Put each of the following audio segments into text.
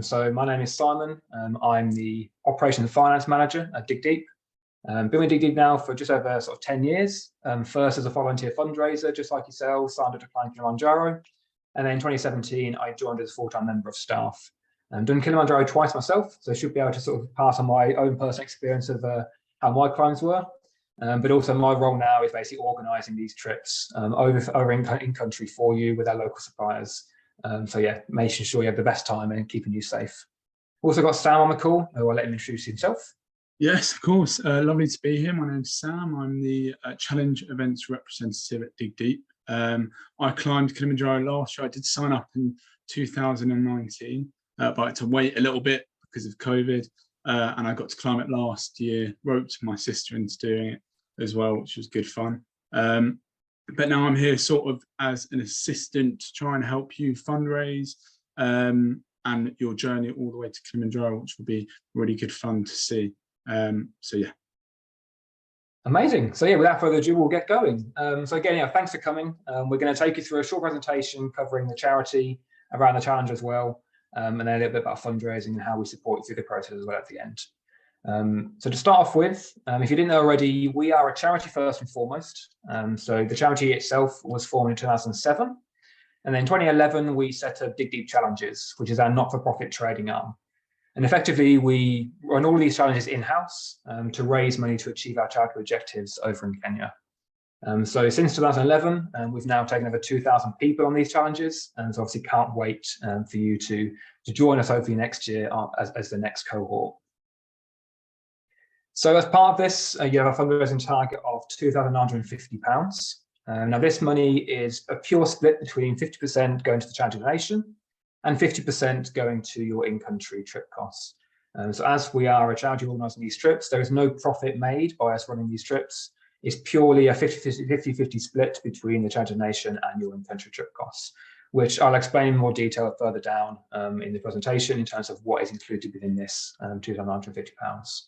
So my name is Simon. I'm the Operations and Finance Manager at Dig Deep. Been with Dig Deep now for just over 10 years. First as a volunteer fundraiser, just like yourself, signed up to climb Kilimanjaro. And then in 2017, I joined as a full-time member of staff. Done Kilimanjaro twice myself, so I should be able to pass on my own personal experience of how my climbs were. But also my role now is basically organising these trips over in country for you with our local suppliers. So yeah, making sure you have the best time and keeping you safe. Also got Sam on the call, who I'll let him introduce himself. Yes, of course. Lovely to be here. My name's Sam. I'm the Challenge Events Representative at Dig Deep. I climbed Kilimanjaro last year. I did sign up in 2019, but I had to wait a little bit because of COVID. And I got to climb it last year, roped my sister into doing it as well, which was good fun. But now I'm here as an assistant to try and help you fundraise and your journey all the way to Kilimanjaro, which will be really good fun to see. So yeah. Amazing. So yeah, without further ado, we'll get going. So again, thanks for coming. We're going to take you through a short presentation covering the charity, around the challenge as well, and then a little bit about fundraising and how we support you through the process as well at the end. So to start off with, if you didn't know already, we are a charity first and foremost. So the charity itself was formed in 2007. And then in 2011, we set up Dig Deep Challenges, which is our not-for-profit trading arm. And effectively, we run all these challenges in-house to raise money to achieve our charitable objectives over in Kenya. So since 2011, we've now taken over 2,000 people on these challenges. And so obviously can't wait for you to join us hopefully next year as the next cohort. So as part of this, you have a fundraising target of £2,950. Now this money is a pure split between 50% going to the charity donation and 50% going to your in-country trip costs. So as we are a charity organising these trips, there is no profit made by us running these trips. It's purely a 50-50 split between the charity donation and your in-country trip costs, which I'll explain in more detail further down in the presentation in terms of what is included within this £2,950.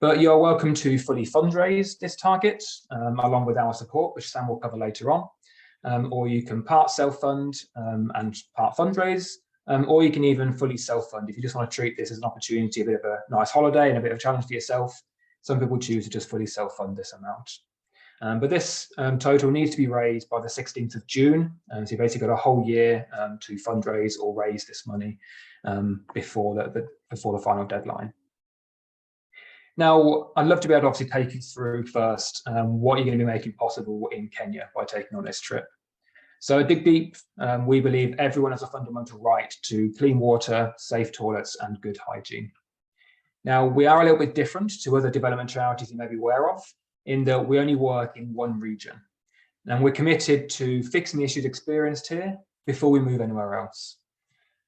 But you're welcome to fully fundraise this target along with our support, which Sam will cover later on. Or you can part self-fund and part fundraise, or you can even fully self-fund if you just want to treat this as an opportunity, a bit of a nice holiday and a bit of a challenge for yourself. Some people choose to just fully self-fund this amount. But this total needs to be raised by the 16th of June. So you've basically got a whole year to fundraise or raise this money before the final deadline. Now, I'd love to be able to obviously take you through first what you're going to be making possible in Kenya by taking on this trip. So at Dig Deep, we believe everyone has a fundamental right to clean water, safe toilets, and good hygiene. Now, we are a little bit different to other development charities you may be aware of, in that we only work in one region. And we're committed to fixing the issues experienced here before we move anywhere else.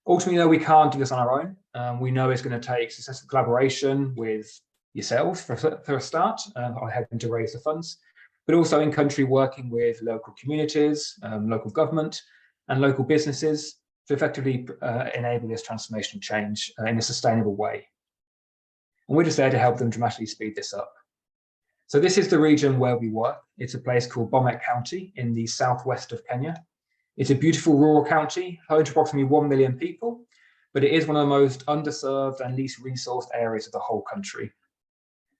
Ultimately, though, we can't do this on our own. We know it's going to take successful collaboration with yourselves for a start, on helping to raise the funds, but also in country working with local communities, local government and local businesses to effectively enable this transformational change in a sustainable way. And we're just there to help them dramatically speed this up. So this is the region where we work. It's a place called Bomet County in the southwest of Kenya. It's a beautiful rural county, home to approximately 1 million people, but it is one of the most underserved and least resourced areas of the whole country.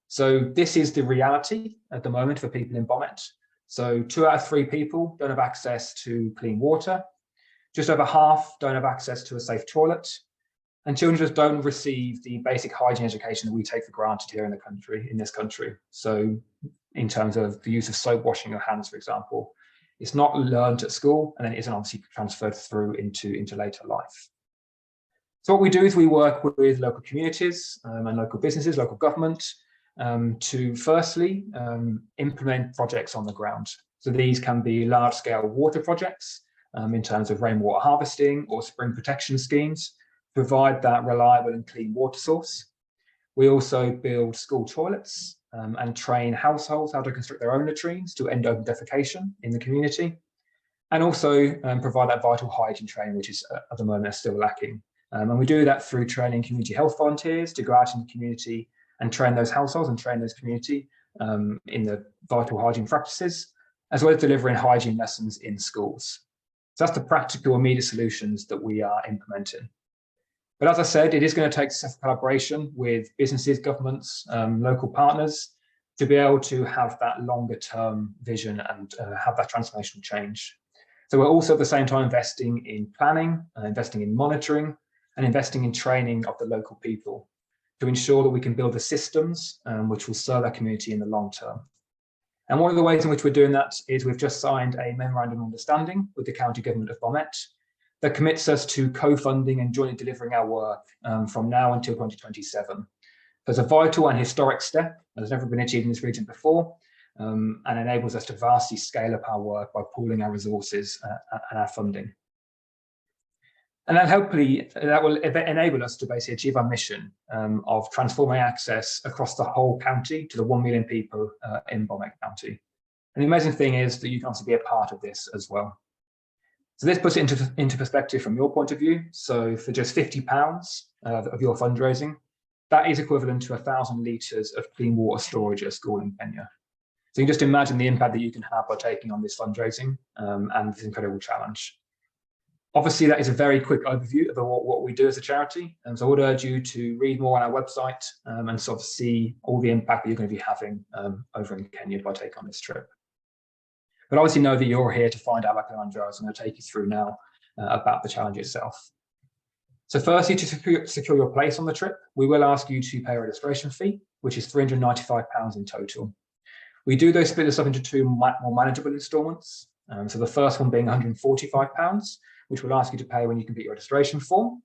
So this is the reality at the moment for people in Bomet. So 2 out of 3 people don't have access to clean water. Just over half don't have access to a safe toilet. And children just don't receive the basic hygiene education that we take for granted here in this country. So in terms of the use of soap, washing your hands, for example, it's not learned at school and then it isn't obviously transferred through into later life. So what we do is we work with local communities and local businesses, local government, to firstly implement projects on the ground. So these can be large-scale water projects in terms of rainwater harvesting or spring protection schemes, provide that reliable and clean water source. We also build school toilets and train households how to construct their own latrines to end open defecation in the community, and also provide that vital hygiene training, which is at the moment still lacking. And we do that through training community health volunteers to go out in the community and train those households and train those community in the vital hygiene practices, as well as delivering hygiene lessons in schools. So that's the practical immediate solutions that we are implementing. But as I said, it is going to take collaboration with businesses, governments, local partners to be able to have that longer term vision and have that transformational change. So we're also at the same time investing in planning, investing in monitoring, and investing in training of the local people to ensure that we can build the systems which will serve our community in the long term. And one of the ways in which we're doing that is we've just signed a memorandum of understanding with the county government of Bomet that commits us to co-funding and jointly delivering our work from now until 2027. It's a vital and historic step that has never been achieved in this region before, and enables us to vastly scale up our work by pooling our resources and our funding. And then hopefully that will enable us to basically achieve our mission of transforming access across the whole county to the 1 million people in Bomet County. And the amazing thing is that you can also be a part of this as well. So this puts it into perspective from your point of view. So for just £50 of your fundraising, that is equivalent to 1,000 litres of clean water storage at a school in Kenya. So you can just imagine the impact that you can have by taking on this fundraising and this incredible challenge. Obviously, that is a very quick overview of what we do as a charity. And so I would urge you to read more on our website and sort of see all the impact that you're going to be having over in Kenya by taking on this trip. But obviously know that you're here to find out about Kilimanjaro, so I'm going to take you through now about the challenge itself. So firstly, to secure your place on the trip, we will ask you to pay a registration fee, which is £395 in total. We do, though, split this up into two more manageable instalments. So the first one being £145, which we'll ask you to pay when you complete your registration form.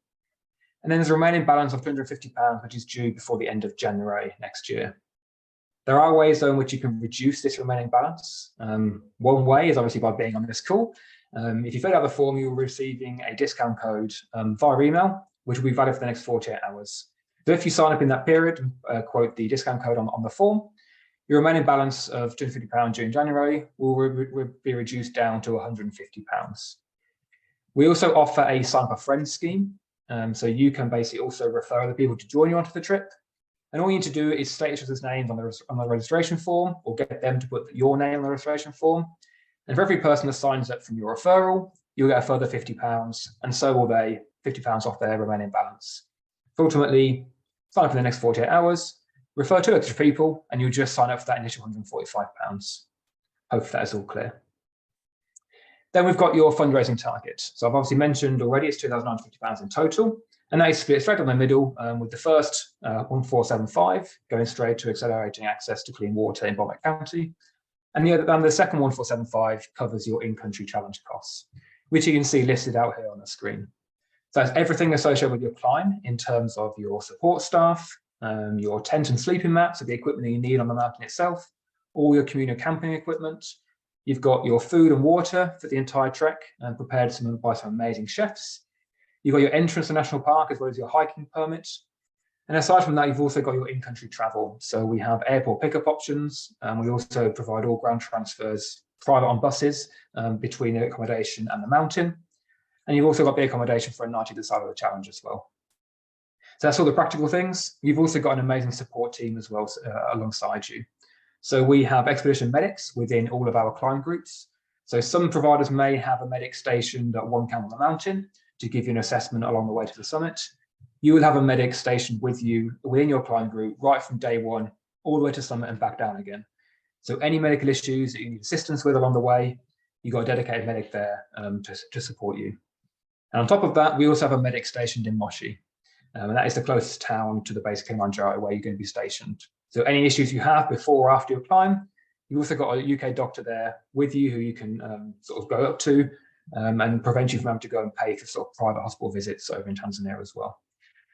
And then there's a remaining balance of £250, which is due before the end of January next year. There are ways, though, in which you can reduce this remaining balance. One way is obviously by being on this call. If you fill out the form, you're receiving a discount code via email, which will be valid for the next 48 hours. So if you sign up in that period, quote the discount code on the form, your remaining balance of £250 during January will be reduced down to £150. We also offer a sign up a friend scheme. So you can basically also refer other people to join you onto the trip. And all you need to do is state each other's names on the registration form, or get them to put your name on the registration form. And for every person that signs up from your referral, you'll get a further £50, and so will they, £50 off their remaining balance. So ultimately, sign up for the next 48 hours, refer two extra people, and you'll just sign up for that initial £145. Hopefully that is all clear. Then we've got your fundraising target. So I've obviously mentioned already it's £2,950 in total, and that is split straight down the middle with the first 1475 going straight to accelerating access to clean water in Bomet County. And the second 1475 covers your in-country challenge costs, which you can see listed out here on the screen. So that's everything associated with your climb in terms of your support staff, your tent and sleeping mats, so the equipment that you need on the mountain itself, all your communal camping equipment. You've got your food and water for the entire trek, prepared by some amazing chefs. You've got your entrance to National Park as well as your hiking permit. And aside from that, you've also got your in-country travel. So we have airport pickup options. We also provide all ground transfers private on buses between the accommodation and the mountain. And you've also got the accommodation for a night either side of the challenge as well. So that's all the practical things. You've also got an amazing support team as well alongside you. So we have expedition medics within all of our climb groups. So some providers may have a medic stationed at one camp on the mountain to give you an assessment along the way to the summit. You will have a medic stationed with you within your climb group right from day one all the way to summit and back down again. So any medical issues that you need assistance with along the way, you've got a dedicated medic there to support you. And on top of that, we also have a medic stationed in Moshi. And that is the closest town to the base of Kilimanjaro where you're going to be stationed. So any issues you have before or after your climb, you've also got a UK doctor there with you who you can sort of go up to and prevent you from having to go and pay for sort of private hospital visits over in Tanzania as well.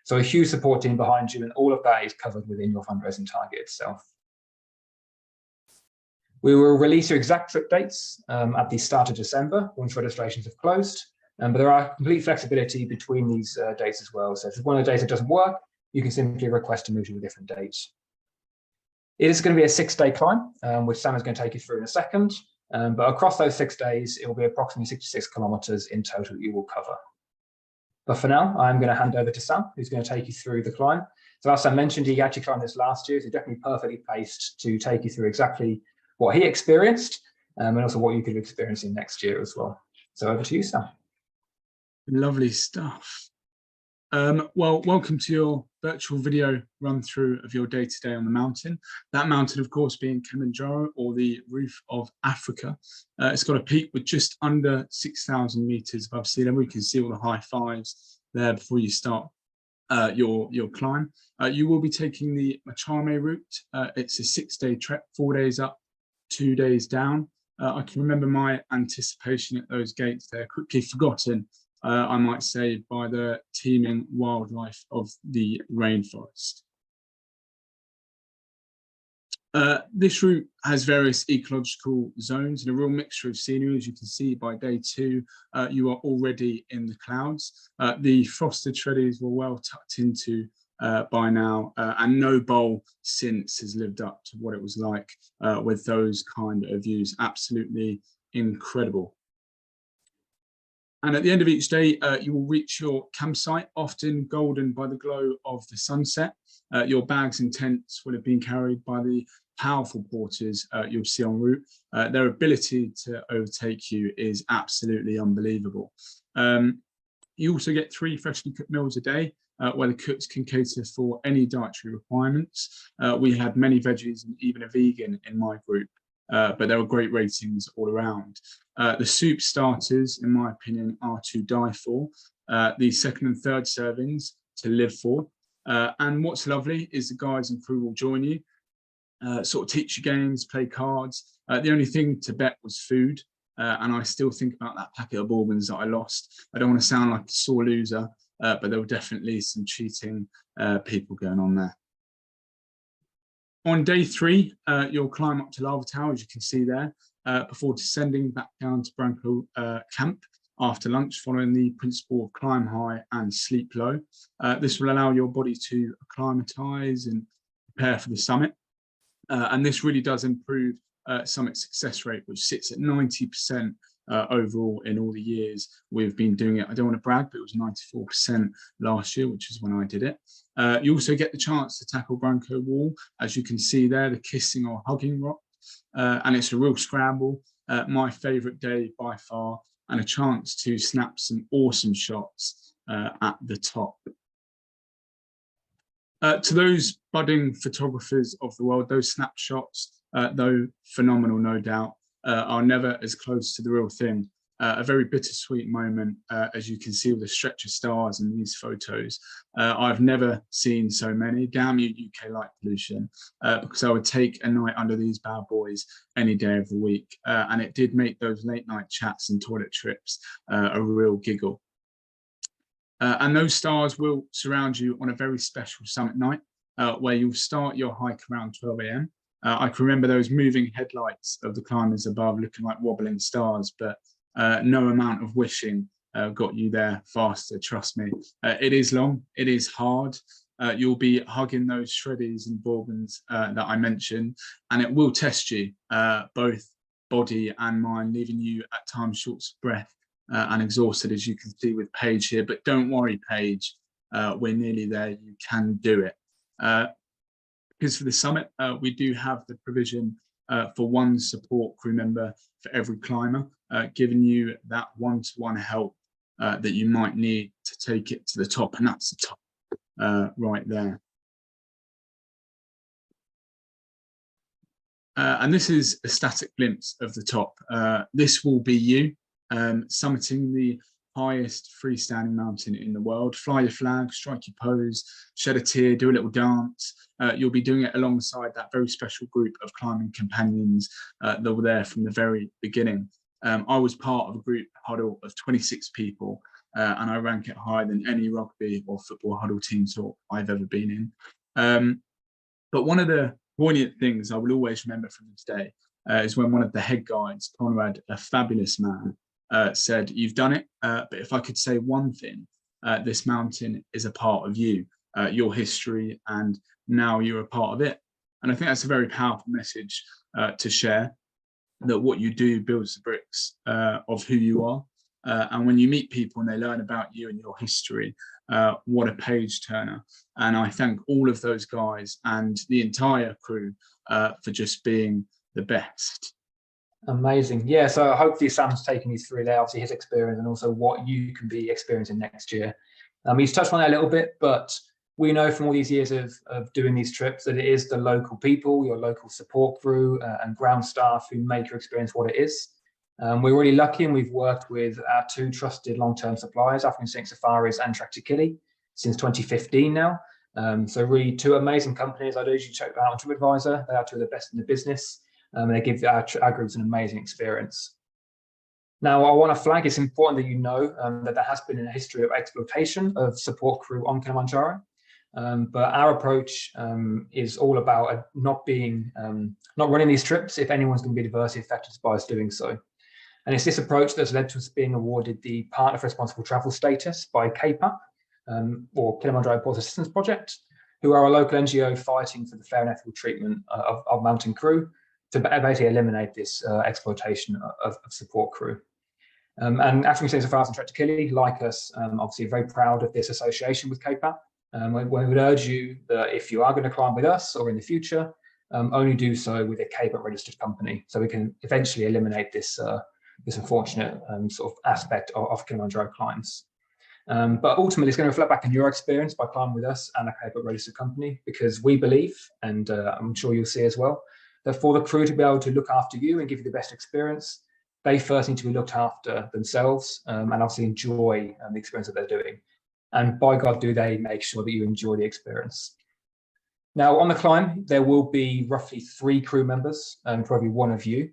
So a huge support team behind you, and all of that is covered within your fundraising target itself. We will release your exact trip dates at the start of December once registrations have closed, but there are complete flexibility between these dates as well. So if one of the days that doesn't work, you can simply request to move to a different date. It is going to be a 6-day climb, which Sam is going to take you through in a second. But across those 6 days, it will be approximately 66 kilometers in total that you will cover. But for now, I'm going to hand over to Sam, who's going to take you through the climb. So as I mentioned, he actually climbed this last year, so definitely perfectly placed to take you through exactly what he experienced and also what you could be experiencing next year as well. So over to you, Sam. Lovely stuff. Well, welcome to your virtual video run through of your day-to-day on the mountain. That mountain, of course, being Kilimanjaro, or the roof of Africa. It's got a peak with just under 6,000 meters above sea level. You can see all the high fives there before you start your climb. You will be taking the Machame route. It's a 6-day trek, 4 days up, 2 days down. I can remember my anticipation at those gates there, quickly forgotten, I might say, by the teeming wildlife of the rainforest. This route has various ecological zones and a real mixture of scenery. As you can see, by day 2, you are already in the clouds. The frosted shreddies were well tucked into by now, and no bowl since has lived up to what it was like with those kind of views. Absolutely incredible. And at the end of each day, you will reach your campsite, often golden by the glow of the sunset. Your bags and tents will have been carried by the powerful porters you'll see en route. Their ability to overtake you is absolutely unbelievable. You also get 3 freshly cooked meals a day, where the cooks can cater for any dietary requirements. We had many veggies and even a vegan in my group. But there were great ratings all around. The soup starters, in my opinion, are to die for. The second and third servings to live for. And what's lovely is the guides and crew will join you, sort of teach you games, play cards. The only thing to bet was food. And I still think about that packet of bourbons that I lost. I don't want to sound like a sore loser, but there were definitely some cheating people going on there. On day 3, you'll climb up to Lava Tower, as you can see there, before descending back down to Branco Camp after lunch, following the principle of climb high and sleep low. This will allow your body to acclimatise and prepare for the summit. And this really does improve summit success rate, which sits at 90% overall in all the years we've been doing it. I don't want to brag, but it was 94% last year, which is when I did it. You also get the chance to tackle Branco Wall, as you can see there, the kissing or hugging rock, and it's a real scramble. My favourite day by far, and a chance to snap some awesome shots at the top. To those budding photographers of the world, those snapshots, though phenomenal, no doubt, are never as close to the real thing. A very bittersweet moment, as you can see with the stretch of stars in these photos. I've never seen so many. Damn you, UK light pollution, because I would take a night under these bad boys any day of the week. And it did make those late night chats and toilet trips a real giggle. And those stars will surround you on a very special summit night, where you'll start your hike around 12 a.m. I can remember those moving headlights of the climbers above looking like wobbling stars, but no amount of wishing got you there faster, trust me. It is long, it is hard. You'll be hugging those shreddies and bourbons that I mentioned, and it will test you, both body and mind, leaving you at times short of breath and exhausted, as you can see with Paige here. But don't worry, Paige, we're nearly there, you can do it. Because for the summit, we do have the provision for one support crew member for every climber, giving you that one-to-one help that you might need to take it to the top, and that's the top right there. And this is a static glimpse of the top. This will be you summiting the highest freestanding mountain in the world. Fly your flag, strike your pose, shed a tear, do a little dance. You'll be doing it alongside that very special group of climbing companions that were there from the very beginning. I was part of a group huddle of 26 people, and I rank it higher than any rugby or football huddle team talk I've ever been in. But one of the poignant things I will always remember from this day is when one of the head guides, Conrad, a fabulous man, said, "You've done it, but if I could say one thing, this mountain is a part of you, your history, and now you're a part of it." And I think that's a very powerful message to share, that what you do builds the bricks of who you are. And when you meet people and they learn about you and your history, what a page turner. And I thank all of those guys and the entire crew for just being the best. Amazing. Yeah, so hopefully Sam's taken you through there, obviously his experience and also what you can be experiencing next year. He's touched on that a little bit, but we know from all these years of doing these trips that it is the local people, your local support crew and ground staff who make your experience what it is. We're really lucky, and we've worked with our 2 trusted long-term suppliers, African Scenic Safaris and Tractor Kili, since 2015 now. So really 2 amazing companies. I'd usually check them out on TripAdvisor. They are 2 of the best in the business, and they give our groups an amazing experience. Now, I want to flag, it's important that you know that there has been a history of exploitation of support crew on Kilimanjaro. But our approach is all about not running these trips if anyone's going to be adversely affected by us doing so. And it's this approach that's led to us being awarded the Partner for Responsible Travel status by KPAP, or Kilimanjaro Port Assistance Project, who are a local NGO fighting for the fair and ethical treatment of mountain crew to basically eliminate this exploitation of support crew. And African Scenic Safaris and Tractor Kili, like us, obviously very proud of this association with KPAP. We would urge you that if you are going to climb with us or in the future, only do so with a KPAP registered company, so we can eventually eliminate this unfortunate sort of aspect of Kilimanjaro climbs. But ultimately, it's going to reflect back on your experience by climbing with us and a KPAP registered company, because we believe, and I'm sure you'll see as well, that for the crew to be able to look after you and give you the best experience, they first need to be looked after themselves and obviously enjoy the experience that they're doing. And by God, do they make sure that you enjoy the experience. Now, on the climb, there will be roughly 3 crew members, for every 1 of you,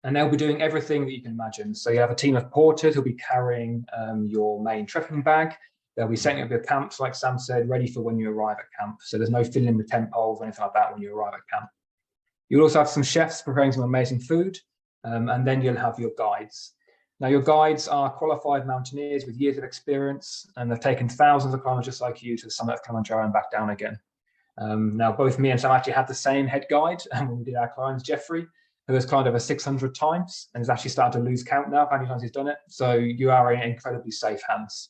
and they'll be doing everything that you can imagine. So you have a team of porters who'll be carrying your main trekking bag. They'll be setting up your camps, like Sam said, ready for when you arrive at camp. So there's no filling with tent poles or anything like that when you arrive at camp. You'll also have some chefs preparing some amazing food, and then you'll have your guides. Now, your guides are qualified mountaineers with years of experience, and they've taken thousands of kilometers just like you to the summit of Kilimanjaro and back down again. Now, both me and Sam actually had the same head guide when we did our climbs, Jeffrey, who has climbed over 600 times and has actually started to lose count now of how many times he's done it. So you are in incredibly safe hands.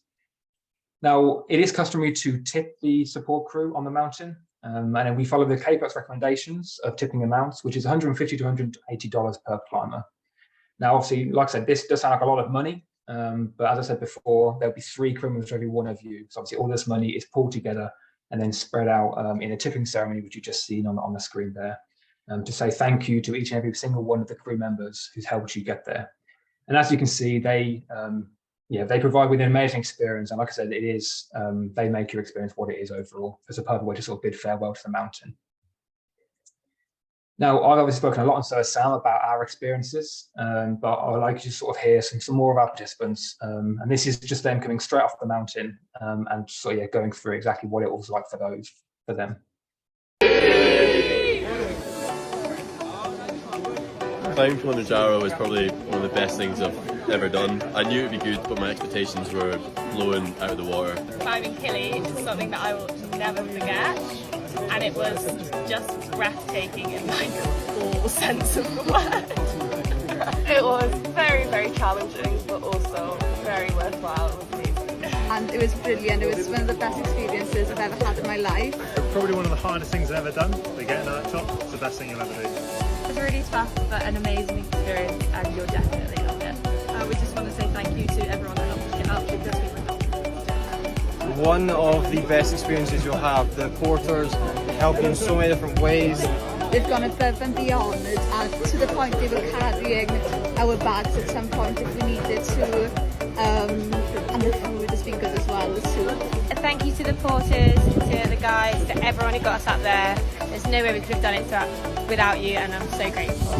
Now, it is customary to tip the support crew on the mountain, and then we follow the KPAP's recommendations of tipping amounts, which is $150 to $180 per climber. Now, obviously, like I said, this does sound like a lot of money, but as I said before, there'll be 3 crew members for every 1 of you. So obviously, all this money is pulled together and then spread out in a tipping ceremony, which you've just seen on the screen there, to say thank you to each and every single one of the crew members who's helped you get there. And as you can see, they provide with an amazing experience. And like I said, it is they make your experience what it is overall. It's a perfect way to sort of bid farewell to the mountain. Now, I've obviously spoken a lot, and so has Sam, about our experiences, but I'd like you to sort of hear some more of our participants. And this is just them coming straight off the mountain and so going through exactly what it was like for them. Climbing Kilimanjaro was probably one of the best things I've ever done. I knew it would be good, but my expectations were blown out of the water. Climbing Kili is something that I will never forget, and it was just breathtaking in like all sense of the word. It was very, very challenging, but also very worthwhile. It was amazing. And it was brilliant. It was one of the best experiences I've ever had in my life. Probably one of the hardest things I've ever done, but getting to that top, it's the best thing you'll ever do. It was really tough, but an amazing experience, and you'll definitely love it. We just want to say thank you to everyone that helped us get up, because we were helped. One of the best experiences you'll have. The porters help you in so many different ways. They've gone above and beyond, and to the point they were carrying our bags at some point if we needed to. And the food has been good as well. A thank you to the porters, to the guys, to everyone who got us up there. There's no way we could have done it without you, and I'm so grateful.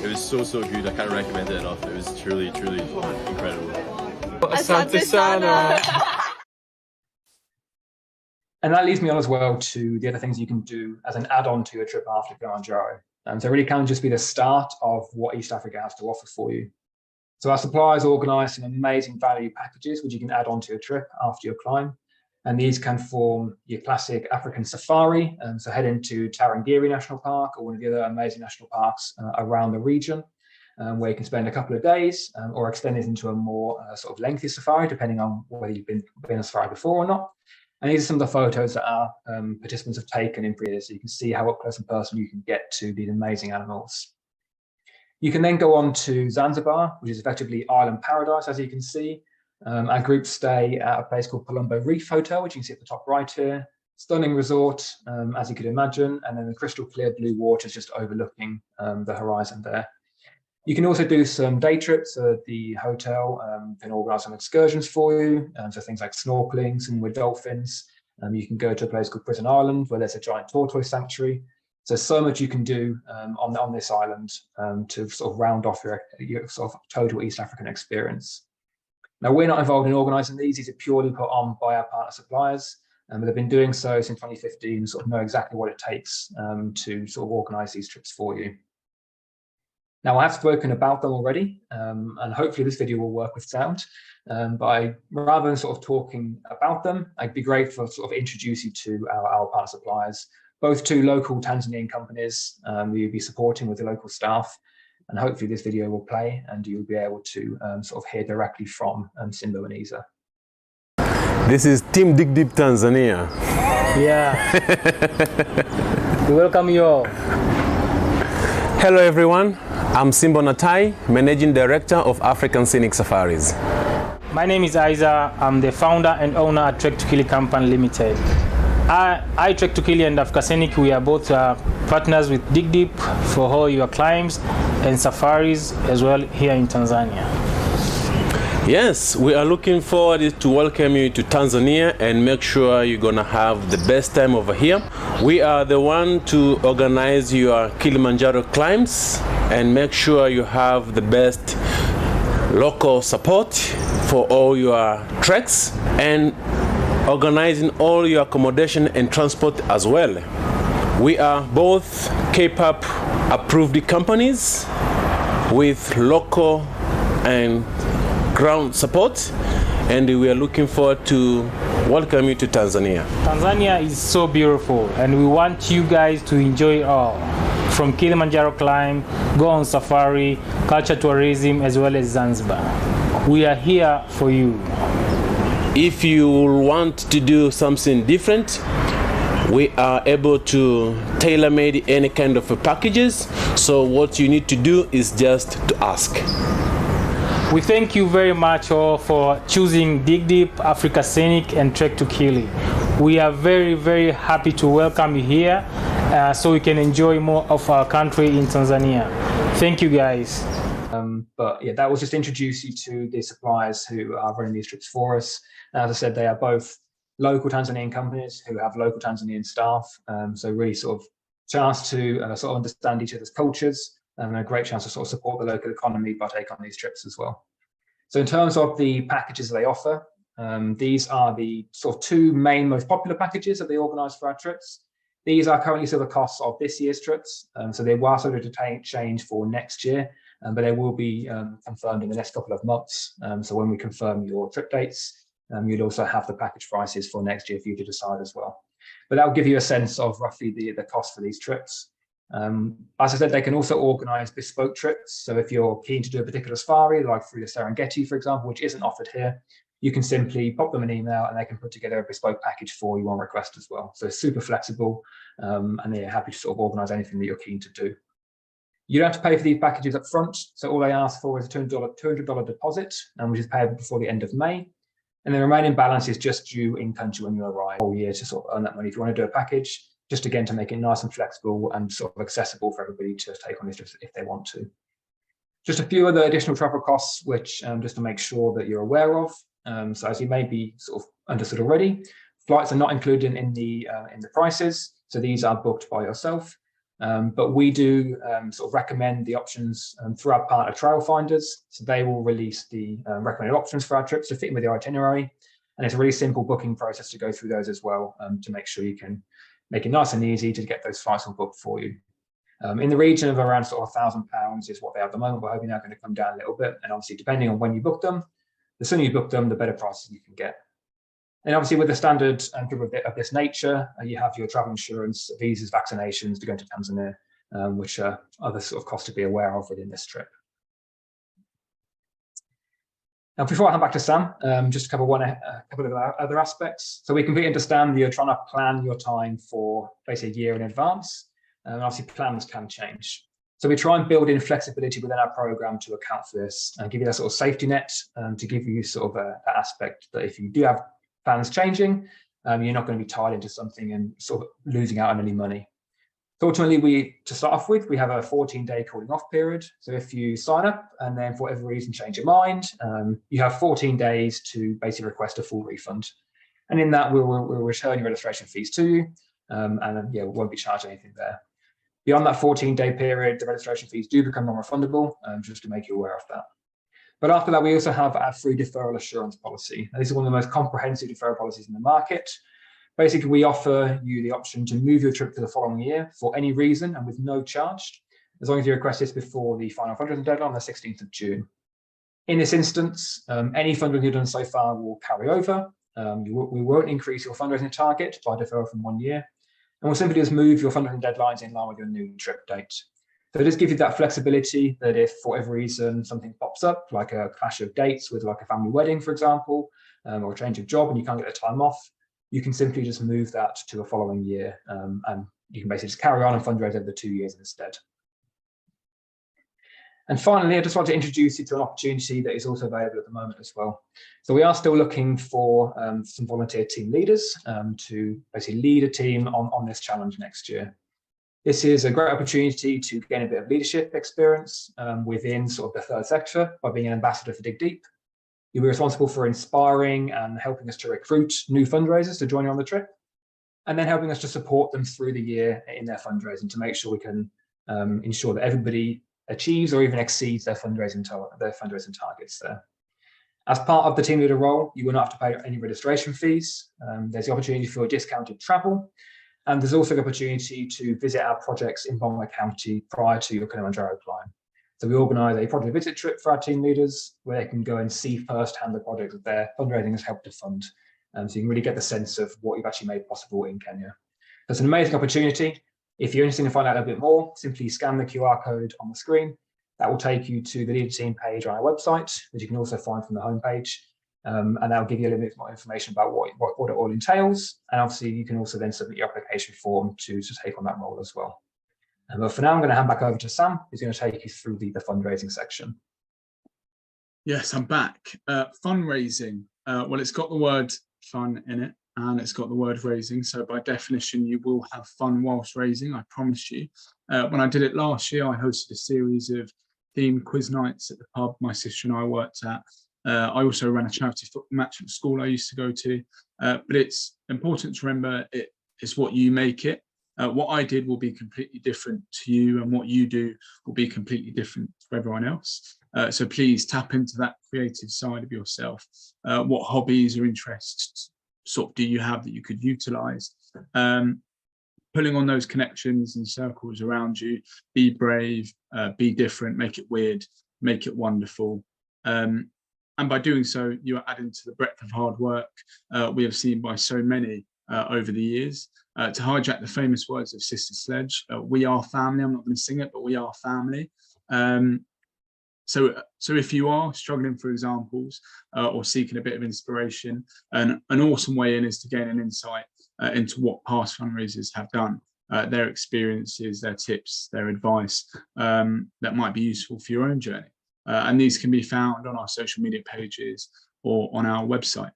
It was so good. I can't recommend it enough. It was truly incredible. Asante Sana. And that leads me on as well to the other things you can do as an add-on to your trip after Kilimanjaro. So it really can just be the start of what East Africa has to offer for you. So our suppliers organise some amazing value packages which you can add on to your trip after your climb. And these can form your classic African safari. So head into Tarangire National Park or one of the other amazing national parks around the region, where you can spend a couple of days or extend it into a more sort of lengthy safari, depending on whether you've been on a safari before or not. And these are some of the photos that our participants have taken in previous, so you can see how up close and personal you can get to these amazing animals. You can then go on to Zanzibar, which is effectively island paradise, as you can see. Our group stay at a place called Palumbo Reef Hotel, which you can see at the top right here. Stunning resort, as you could imagine, and then the crystal clear blue waters just overlooking the horizon there. You can also do some day trips at the hotel, can organise some excursions for you, so things like snorkeling, swimming with dolphins. You can go to a place called Prison Island, where there's a giant tortoise sanctuary. So much you can do on this island to sort of round off your sort of total East African experience. Now, we're not involved in organising these are purely put on by our partner suppliers, but they've been doing so since 2015, sort of know exactly what it takes to sort of organise these trips for you. Now, I have spoken about them already, and hopefully this video will work with sound, but rather than sort of talking about them, I'd be grateful to sort of introduce you to our partner suppliers, both two local Tanzanian companies you'll be supporting with the local staff, and hopefully this video will play and you'll be able to sort of hear directly from Simbo and Isa. This is Team Dig Deep Tanzania. Yeah. We welcome you all. Hello everyone, I'm Simbo Natai, Managing Director of African Scenic Safaris. My name is Isa. I'm the founder and owner at Trek to Kili Company Limited. I Trek to Kili and Africa Scenic, we are both partners with Dig Deep for all your climbs and safaris as well here in Tanzania. Yes, we are looking forward to welcome you to Tanzania and make sure you're gonna have the best time over here. We are the one to organize your Kilimanjaro climbs and make sure you have the best local support for all your treks and organizing all your accommodation and transport as well. We are both KPAP approved companies with local and ground support, and we are looking forward to welcome you to Tanzania. Tanzania is so beautiful and we want you guys to enjoy it all. From Kilimanjaro climb, go on safari, culture tourism as well as Zanzibar. We are here for you. If you want to do something different, we are able to tailor-made any kind of packages. So what you need to do is just to ask. We thank you very much all for choosing Dig Deep, Africa Scenic and Trek to Kili. We are very, very happy to welcome you here so we can enjoy more of our country in Tanzania. Thank you guys. But yeah, that was just introduce you to the suppliers who are running these trips for us. As I said, they are both local Tanzanian companies who have local Tanzanian staff. So really sort of chance to sort of understand each other's cultures and a great chance to sort of support the local economy by taking on these trips as well. So in terms of the packages they offer, these are the sort of two main most popular packages that they organise for our trips. These are currently still the costs of this year's trips. So they were subject to change for next year, but they will be confirmed in the next couple of months. So when we confirm your trip dates, you'll also have the package prices for next year for you to decide as well. But that will give you a sense of roughly the cost for these trips. As I said, they can also organise bespoke trips. So if you're keen to do a particular safari, like through the Serengeti, for example, which isn't offered here, you can simply pop them an email and they can put together a bespoke package for you on request as well. So it's super flexible and they're happy to sort of organise anything that you're keen to do. You don't have to pay for these packages up front. So all they ask for is a $200 deposit, which is payable before the end of May. And the remaining balance is just due in country when you arrive all year to sort of earn that money. If you want to do a package, just again to make it nice and flexible and sort of accessible for everybody to take on this if they want to. Just a few other additional travel costs, which just to make sure that you're aware of. So as you may be sort of understood already, flights are not included in the prices. So these are booked by yourself. But we do sort of recommend the options through our partner Trail Finders. So they will release the recommended options for our trips to fit in with the itinerary. And it's a really simple booking process to go through those as well to make sure you can make it nice and easy to get those flights all booked for you. In the region of around sort of £1,000 is what they have at the moment. We're hoping they're going to come down a little bit. And obviously, depending on when you book them, the sooner you book them, the better prices you can get. And obviously with the standard trip of this nature, you have your travel insurance, visas, vaccinations to go to Tanzania, which are other sort of costs to be aware of within this trip. Now, before I hand back to Sam, just to cover a couple of other aspects. So we completely understand that you're trying to plan your time for basically a year in advance. And obviously plans can change. So we try and build in flexibility within our program to account for this and give you that sort of safety net, to give you sort of that aspect that if you do have plans changing, you're not going to be tied into something and sort of losing out on any money. So ultimately, to start off with, we have a 14-day cooling off period. So if you sign up and then for whatever reason change your mind, you have 14 days to basically request a full refund. And in that, we'll return your registration fees to you, and then, we won't be charged anything there. Beyond that 14-day period, the registration fees do become non-refundable, just to make you aware of that. But after that, we also have our free deferral assurance policy. Now, this is one of the most comprehensive deferral policies in the market. Basically, we offer you the option to move your trip to the following year for any reason and with no charge, as long as you request this before the final fundraising deadline on the 16th of June. In this instance, any fundraising you've done so far will carry over. We won't increase your fundraising target by deferral from 1 year. And we'll simply just move your fundraising deadlines in line with your new trip date. So it just gives you that flexibility that if for whatever reason something pops up, like a clash of dates with like a family wedding, for example, or a change of job and you can't get the time off, you can simply just move that to a following year, and you can basically just carry on and fundraise over the 2 years instead. And finally, I just want to introduce you to an opportunity that is also available at the moment as well. So we are still looking for some volunteer team leaders to basically lead a team on this challenge next year. This is a great opportunity to gain a bit of leadership experience within sort of the third sector by being an ambassador for Dig Deep. You'll be responsible for inspiring and helping us to recruit new fundraisers to join you on the trip, and then helping us to support them through the year in their fundraising to make sure we can ensure that everybody achieves or even exceeds their fundraising targets there. As part of the team leader role, you will not have to pay any registration fees. There's the opportunity for discounted travel, and there's also the opportunity to visit our projects in Bomet County prior to your Kilimanjaro climb. So we organise a project visit trip for our team leaders where they can go and see firsthand the projects that their fundraising has helped to fund. So you can really get the sense of what you've actually made possible in Kenya. It's an amazing opportunity. If you're interested in finding out a bit more, simply scan the QR code on the screen. That will take you to the leader team page on our website, which you can also find from the homepage. And that'll give you a little bit more information about what it all entails. And obviously, you can also then submit your application form to take on that role as well. But for now, I'm going to hand back over to Sam, who's going to take you through the fundraising section. Yes, I'm back. Fundraising. Well, it's got the word fun in it, and it's got the word raising. So by definition, you will have fun whilst raising, I promise you. When I did it last year, I hosted a series of themed quiz nights at the pub my sister and I worked at. I also ran a charity football match at the school I used to go to. But it's important to remember it's what you make it. What I did will be completely different to you, and what you do will be completely different to everyone else. So please tap into that creative side of yourself. What hobbies or interests sort of do you have that you could utilize? Pulling on those connections and circles around you. Be brave, be different, make it weird, make it wonderful. And by doing so, you are adding to the breadth of hard work we have seen by so many over the years. To hijack the famous words of Sister Sledge, we are family. I'm not going to sing it, but we are family. So if you are struggling for examples or seeking a bit of inspiration, an awesome way in is to gain an insight into what past fundraisers have done, their experiences, their tips, their advice that might be useful for your own journey. And these can be found on our social media pages or on our website.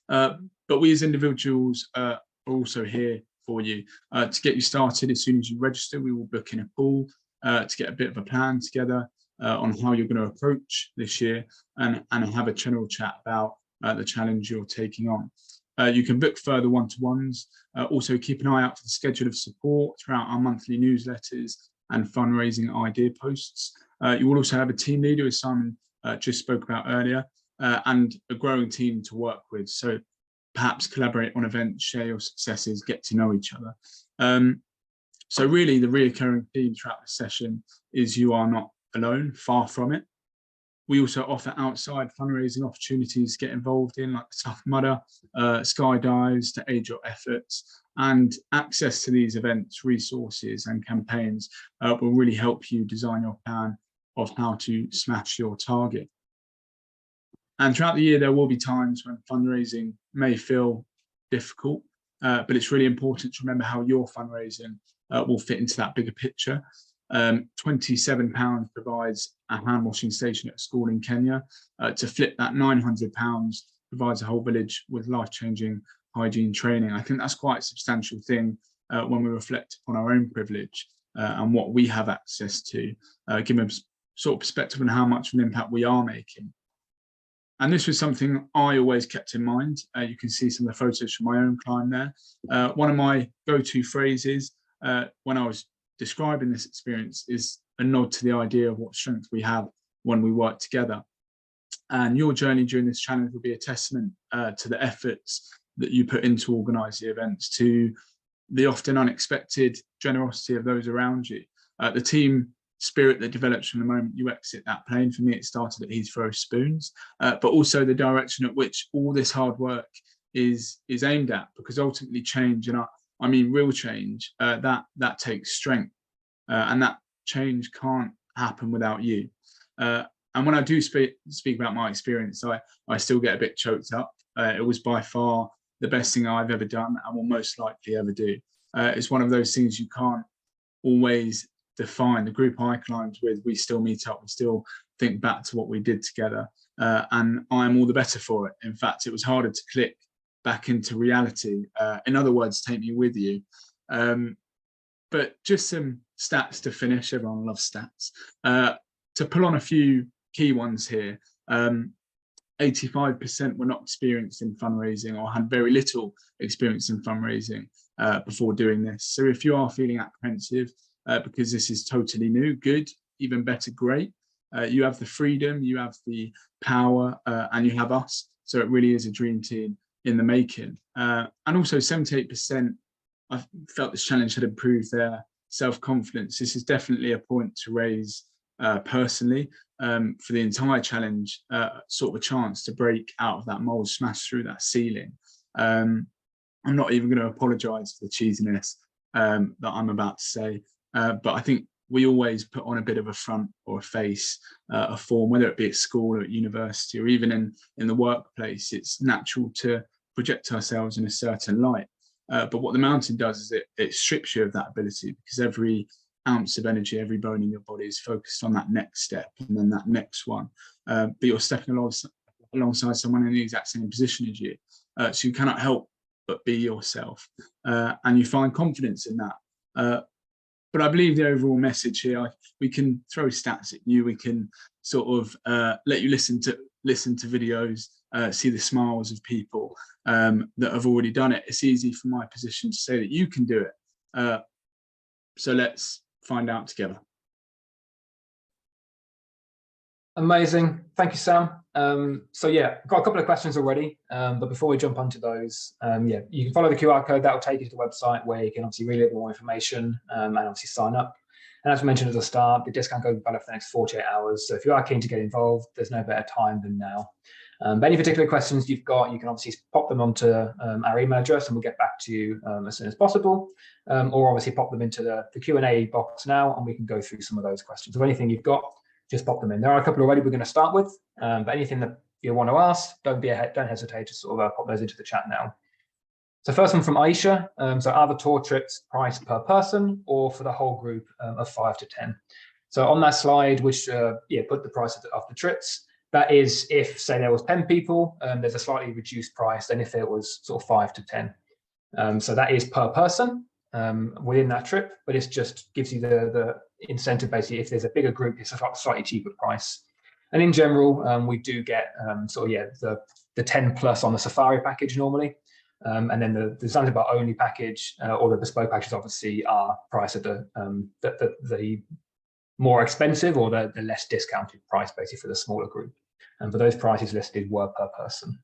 But we as individuals are also here for you. To get you started, as soon as you register, we will book in a call to get a bit of a plan together on how you're going to approach this year and have a general chat about the challenge you're taking on. You can book further one-to-ones. Also keep an eye out for the schedule of support throughout our monthly newsletters and fundraising idea posts. You will also have a team leader, as Simon just spoke about earlier, and a growing team to work with. So perhaps collaborate on events, share your successes, get to know each other. So really the reoccurring theme throughout the session is you are not alone, far from it. We also offer outside fundraising opportunities to get involved in, like the Tough Mudder, skydives to aid your efforts, and access to these events, resources and campaigns will really help you design your plan of how to smash your target. And throughout the year, there will be times when fundraising may feel difficult, but it's really important to remember how your fundraising will fit into that bigger picture. £27 provides a hand washing station at a school in Kenya. To flip that, £900 provides a whole village with life-changing hygiene training. I think that's quite a substantial thing when we reflect upon our own privilege and what we have access to, given a sort of perspective on how much of an impact we are making. And this was something I always kept in mind. You can see some of the photos from my own climb there. One of my go-to phrases when I was describing this experience is a nod to the idea of what strength we have when we work together. And your journey during this challenge will be a testament to the efforts that you put into organise the events, to the often unexpected generosity of those around you, the team spirit that develops from the moment you exit that plane. For me, it started at Heathrow Spoons, but also the direction at which all this hard work is aimed at, because ultimately change, and I mean real change, that takes strength, and that change can't happen without you. And when I do speak about my experience, I still get a bit choked up. It was by far the best thing I've ever done and will most likely ever do. It's one of those things you can't always define. The group I climbed with, we still meet up, we still think back to what we did together, and I'm all the better for it. In fact, it was harder to click back into reality. In other words, take me with you. But just some stats to finish. Everyone loves stats. To pull on a few key ones here, 85% were not experienced in fundraising or had very little experience in fundraising before doing this. So if you are feeling apprehensive because this is totally new, good, even better, great. You have the freedom, you have the power, and you have us. So it really is a dream team in the making. And also 78%, I felt this challenge had improved their self-confidence. This is definitely a point to raise personally. For the entire challenge, sort of a chance to break out of that mold, smash through that ceiling. I'm not even going to apologise for the cheesiness that I'm about to say, but I think we always put on a bit of a front or a face, a form, whether it be at school or at university or even in the workplace. It's natural to project ourselves in a certain light. But what the mountain does is it strips you of that ability, because every ounce of energy, every bone in your body is focused on that next step and then that next one. But you're stepping alongside someone in the exact same position as you. So you cannot help but be yourself. And you find confidence in that. But I believe the overall message here, we can throw stats at you, we can sort of let you listen to videos, see the smiles of people that have already done it. It's easy from my position to say that you can do it. So let's find out together. Amazing. Thank you, Sam. So yeah, got a couple of questions already, but before we jump onto those, yeah, you can follow the QR code. That will take you to the website where you can obviously read a little more information and obviously sign up. And as we mentioned at the start, the discount goes valid for the next 48 hours. So if you are keen to get involved, there's no better time than now. But any particular questions you've got, you can obviously pop them onto our email address and we'll get back to you as soon as possible. Or obviously pop them into the Q&A box now and we can go through some of those questions. Or anything you've got, just pop them in. There are a couple already we're going to start with, but anything that you want to ask, don't hesitate to sort of pop those into the chat now. So first one from Aisha. So are the tour trips priced per person or for the whole group of 5 to 10? So on that slide, which put the price of the trips, that is if, say, there was 10 people, there's a slightly reduced price than if it was sort of 5 to 10. So that is per person within that trip, but it just gives you the incentive. Basically, if there's a bigger group, it's a slightly cheaper price. And in general, we do get the 10 plus on the safari package normally. And then the Zanzibar only package or the bespoke packages obviously are priced at the more expensive or the less discounted price basically for the smaller group. And for those prices listed were per person.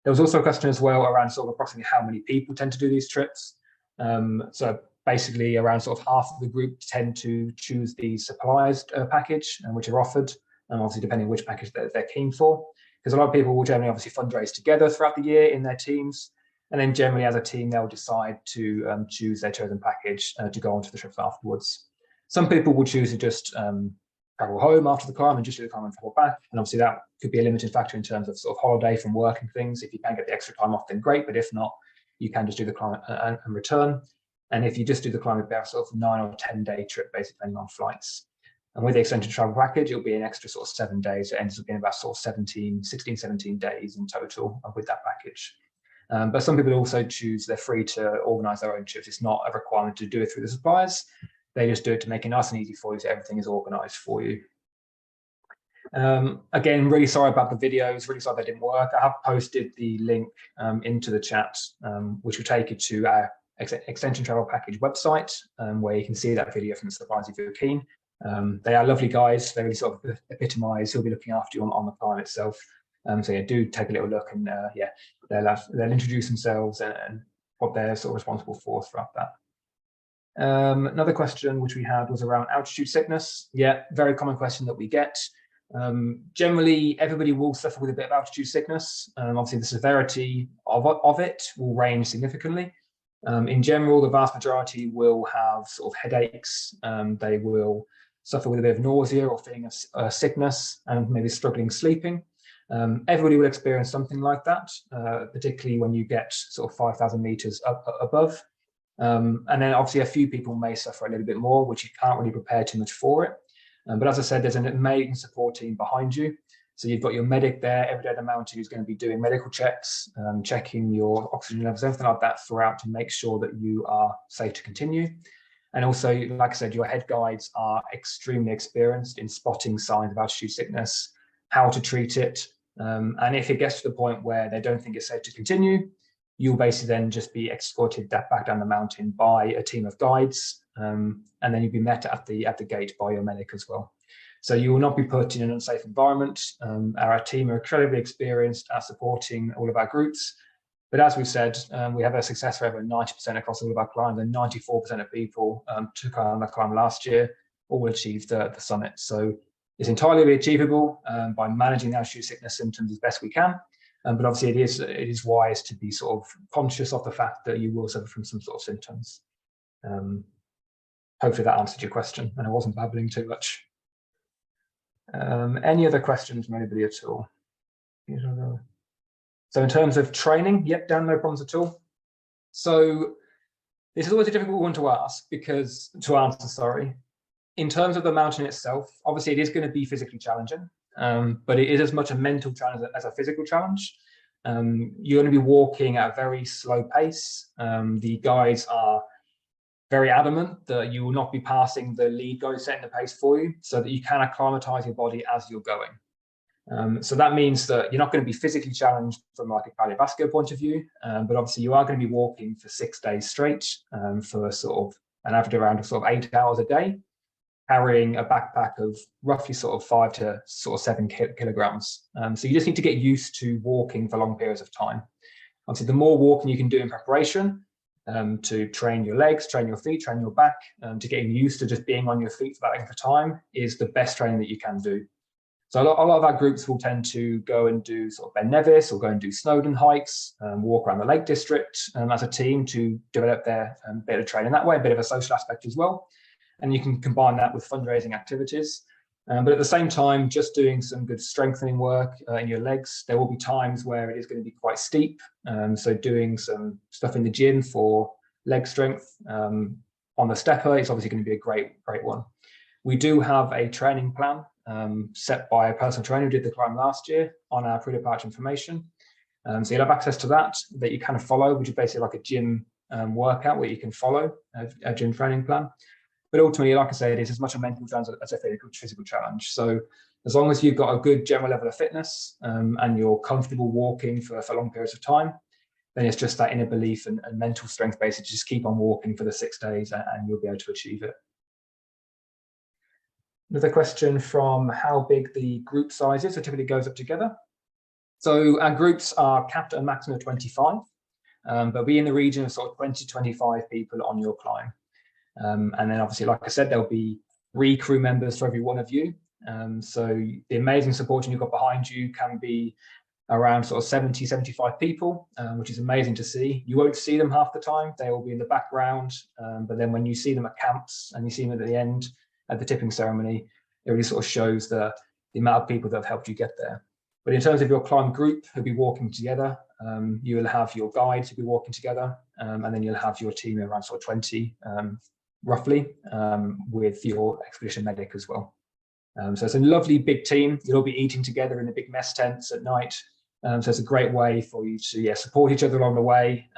There was also a question as well around sort of approximately how many people tend to do these trips. So basically around sort of half of the group tend to choose the supplies package, which are offered, and obviously depending on which package they're keen for. Because a lot of people will generally obviously fundraise together throughout the year in their teams. And then generally as a team, they'll decide to choose their chosen package to go on to the trips afterwards. Some people will choose to just travel home after the climb and just do the climb and travel back. And obviously that could be a limiting factor in terms of sort of holiday from work and things. If you can get the extra time off, then great. But if not, you can just do the climb and return. And if you just do the climb, it'll be a sort of 9 or 10 day trip, basically, depending on flights. And with the extended travel package, it'll be an extra sort of 7 days. It ends up being about sort of 16, 17 days in total with that package. But some people also choose, they're free to organise their own trips. It's not a requirement to do it through the suppliers. They just do it to make it nice and easy for you, so everything is organised for you. Again, really sorry about the videos, really sorry they didn't work. I have posted the link into the chat, which will take you to our extension travel package website, where you can see that video from the suppliers if you're keen. They are lovely guys. They really sort of epitomise who'll be looking after you on the climb itself. So yeah, do take a little look, and yeah, they'll introduce themselves and what they're sort of responsible for throughout that. Another question which we had was around altitude sickness. Yeah, very common question that we get. Generally, everybody will suffer with a bit of altitude sickness. Obviously, the severity of it will range significantly. In general, the vast majority will have sort of headaches. They will suffer with a bit of nausea or feeling of sickness and maybe struggling sleeping. Everybody will experience something like that, particularly when you get sort of 5,000 meters up above. And then obviously a few people may suffer a little bit more, which you can't really prepare too much for it. But as I said, there's an amazing support team behind you. So you've got your medic there every day at the mountain who's going to be doing medical checks, checking your oxygen levels, everything like that throughout to make sure that you are safe to continue. And also, like I said, your head guides are extremely experienced in spotting signs of altitude sickness, how to treat it. And if it gets to the point where they don't think it's safe to continue, you'll basically then just be escorted back down the mountain by a team of guides. And then you'll be met at the gate by your medic as well. So you will not be put in an unsafe environment. Our team are incredibly experienced at supporting all of our groups. But as we've said, we have a success rate of 90% across all of our climbs, and 94% of people took on the climb last year, all achieved the summit. So it's entirely achievable by managing the altitude sickness symptoms as best we can. But obviously it is wise to be sort of conscious of the fact that you will suffer from some sort of symptoms. Hopefully that answered your question and I wasn't babbling too much. Any other questions from anybody at all? So in terms of training, yep, Dan, no problems at all. So this is always a difficult one to answer, sorry. In terms of the mountain itself, obviously it is going to be physically challenging, but it is as much a mental challenge as a physical challenge. You're going to be walking at a very slow pace. The guides are very adamant that you will not be passing the lead guide setting the pace for you, so that you can acclimatize your body as you're going. So that means that you're not going to be physically challenged from like a cardiovascular point of view, but obviously you are going to be walking for 6 days straight for sort of an average around of sort of 8 hours a day, carrying a backpack of roughly sort of 5 to sort of 7 kilograms. So you just need to get used to walking for long periods of time. Obviously, the more walking you can do in preparation, to train your legs, train your feet, train your back, to getting used to just being on your feet for that length of time is the best training that you can do. So a lot of our groups will tend to go and do sort of Ben Nevis or go and do Snowdon hikes, walk around the Lake District as a team to develop their bit of training that way, a bit of a social aspect as well. And you can combine that with fundraising activities. But at the same time, just doing some good strengthening work in your legs. There will be times where it is going to be quite steep. So doing some stuff in the gym for leg strength on the stepper is obviously going to be a great one. We do have a training plan set by a personal trainer who did the climb last year on our pre-departure information. So you'll have access to that you kind of follow, which is basically like a gym workout where you can follow a gym training plan. But ultimately, like I say, it is as much a mental challenge as a physical challenge. So as long as you've got a good general level of fitness and you're comfortable walking for long periods of time, then it's just that inner belief and mental strength basically just keep on walking for the 6 days and you'll be able to achieve it. Another question from how big the group size is. So typically goes up together. So our groups are capped at a maximum of 25, but be in the region of sort of 20 to 25 people on your climb. And then obviously, like I said, there'll be 3 crew members for every one of you. So the amazing support you've got behind you can be around sort of 70, 75 people, which is amazing to see. You won't see them half the time. They will be in the background. But then when you see them at camps and you see them at the end, at the tipping ceremony, it really sort of shows the amount of people that have helped you get there. But in terms of your climb group who'll be walking together, you will have your guides who'll be walking together. and then you'll have your team around sort of 20 roughly, with your expedition medic as well. So it's a lovely big team. You'll all be eating together in the big mess tents at night. So it's a great way for you to support each other along the way,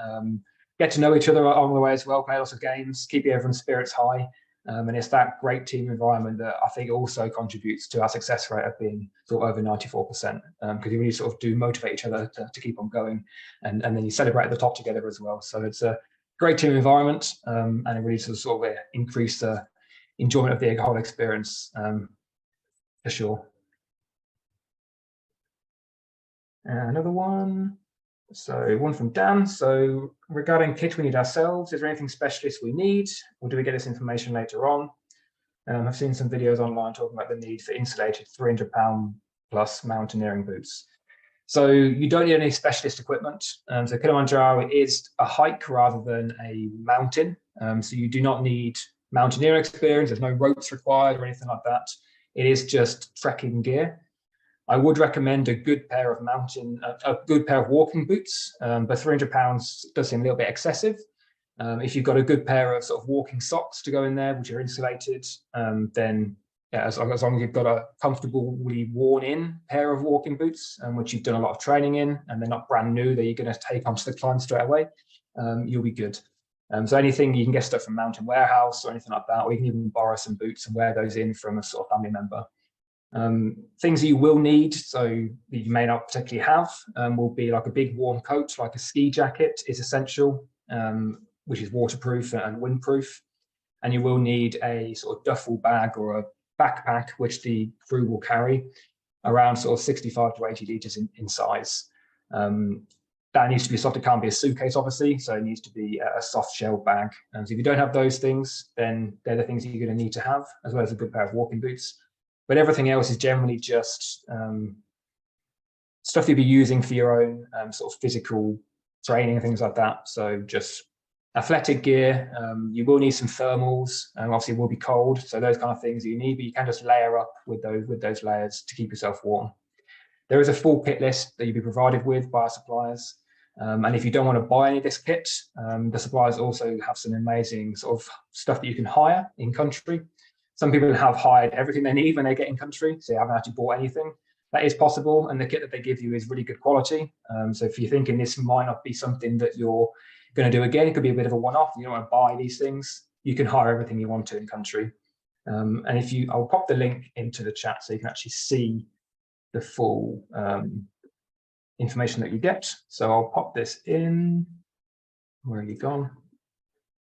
get to know each other along the way as well, play lots of games, keep everyone's spirits high. And it's that great team environment that I think also contributes to our success rate of being sort of over 94%, because you really sort of do motivate each other to keep on going, and then you celebrate at the top together as well. So it's a great team environment, and it really sort of increase the enjoyment of the whole experience, for sure. Another one. So one from Dan. So regarding kit we need ourselves, is there anything specialist we need, or do we get this information later on? I've seen some videos online talking about the need for insulated 300-pound plus mountaineering boots. So you don't need any specialist equipment. So Kilimanjaro is a hike rather than a mountain. So you do not need mountaineering experience. There's no ropes required or anything like that. It is just trekking gear. I would recommend a good pair of walking boots, but 300 pounds does seem a little bit excessive. If you've got a good pair of sort of walking socks to go in there, which are insulated, then as long as you've got a comfortably worn-in pair of walking boots, which you've done a lot of training in, and they're not brand new that you're going to take onto the climb straight away, you'll be good. So anything, you can get stuff from Mountain Warehouse or anything like that, or you can even borrow some boots and wear those in from a sort of family member. Things that you will need, so that you may not particularly have, will be like a big warm coat, like a ski jacket is essential, which is waterproof and windproof. And you will need a sort of duffel bag or a backpack, which the crew will carry, around sort of 65 to 80 litres in size. That needs to be soft. It can't be a suitcase, obviously, so it needs to be a soft shell bag. So if you don't have those things, then they're the things that you're going to need to have, as well as a good pair of walking boots. But everything else is generally just stuff you'll be using for your own sort of physical training and things like that. So just athletic gear. You will need some thermals, and obviously it will be cold. So those kind of things that you need, but you can just layer up with those layers to keep yourself warm. There is a full kit list that you'll be provided with by our suppliers. And if you don't want to buy any of this kit, the suppliers also have some amazing sort of stuff that you can hire in country. Some people have hired everything they need when they get in country, so you haven't actually bought anything. That is possible, and the kit that they give you is really good quality. So if you're thinking this might not be something that you're going to do again, it could be a bit of a one-off, you don't want to buy these things, you can hire everything you want to in country. And I'll pop the link into the chat so you can actually see the full information that you get. So I'll pop this in. Where are you gone?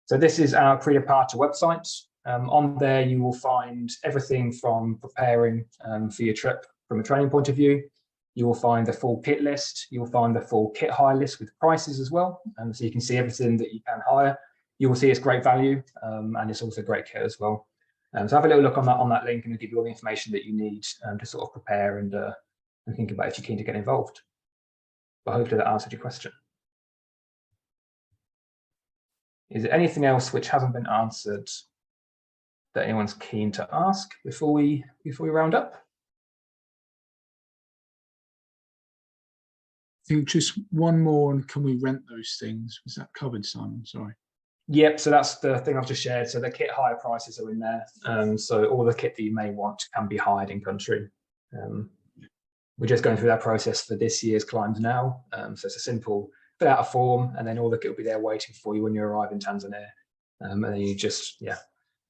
So this is our pre-departure website. On there, you will find everything from preparing for your trip from a training point of view. You will find the full kit list. You'll find the full kit hire list with prices as well. So you can see everything that you can hire. You will see it's great value, and it's also great kit as well. So have a little look on that link, and it'll give you all the information that you need to sort of prepare and think about if you're keen to get involved. But hopefully that answered your question. Is there anything else which hasn't been answered that anyone's keen to ask before we round up? I think just one more, and can we rent those things? Was that covered, Simon? Sorry. Yep, so that's the thing I've just shared. So the kit hire prices are in there. So all the kit that you may want can be hired in country. We're just going through that process for this year's climbs now. So it's a simple, fill out a form, and then all the kit will be there waiting for you when you arrive in Tanzania. And then you just,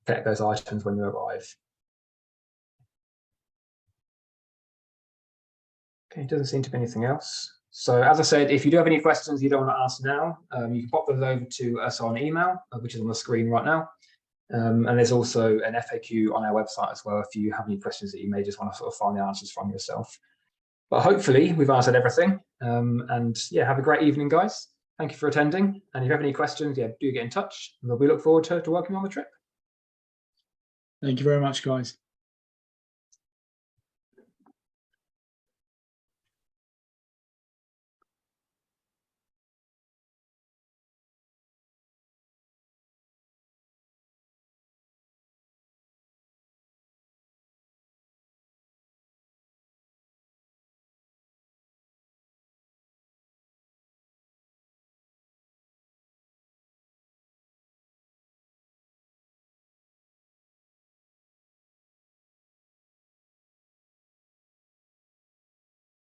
collect those items when you arrive. Okay, doesn't seem to be anything else. So as I said, if you do have any questions you don't want to ask now, you can pop those over to us on email, which is on the screen right now. And there's also an FAQ on our website as well, if you have any questions that you may just want to sort of find the answers from yourself. But hopefully we've answered everything. And have a great evening, guys. Thank you for attending. And if you have any questions, do get in touch. And we look forward to working on the trip. Thank you very much, guys.